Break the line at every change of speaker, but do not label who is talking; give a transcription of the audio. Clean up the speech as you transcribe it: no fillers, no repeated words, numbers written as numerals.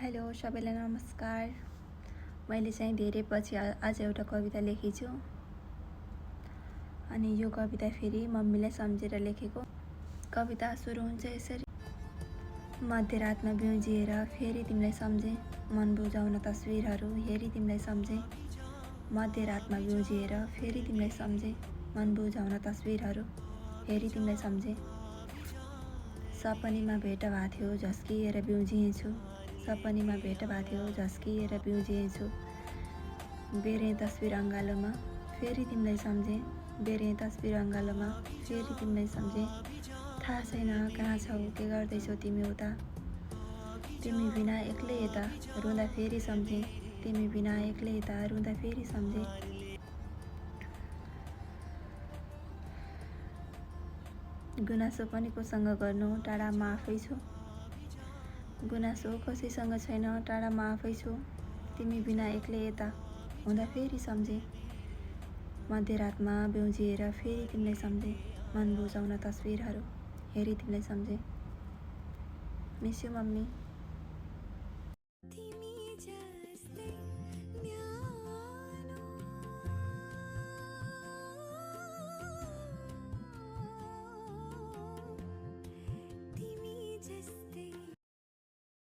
Hello सबैलाई नमस्कार। मैले चाहिँ धेरै पछि आज एउटा कविता लेखेछु अनि यो कविता फेरि मम्मीलाई सम्झेर लेखेको। कविता सुरु हुन्छ यसरी। मध्यरातमा बिउजिएर फेरि तिमीलाई सम्झे, मन बुझाउन तस्बिरहरू हेरी तिमीलाई सम्झे। मध्यरातमा बिउजिएर फेरि तिमीलाई सम्झे, मन बुझाउन तस्बिरहरू हेरी तिमीलाई सम्झे। सपनीमा भेट भएको थियो झस्किएर बिउजिएछु, सपनीमा भेट भएको थियो झस्किएर बिउजिएछु। बेरे तस्बिर अँगालोमा फेरि तिमीलाई सम्झे, बेरे तस्बिर अँगालोमा फेरि तिमीलाई सम्झे। थाहा छैन कहाँ छौ, के गर्दैछौ तिमी उता, तिमी बिना एक्लै यता रुँदा फेरि सम्झे, तिमी बिना एक्लै यता रुँदा फेरि सम्झे। गुनासो पनि कोसँग गर्नु, टाढामा आफै छु, गुनासो कसैसँग छैन, टाढामा आफै छु। तिमी बिना एक्लै यता हुँदा फेरि सम्झे, मध्यरातमा बिउजिएर फेरि तिमीलाई सम्झे, मन बुझाउन तस्बिरहरू हेरी तिमीलाई सम्झे। Miss you mummy.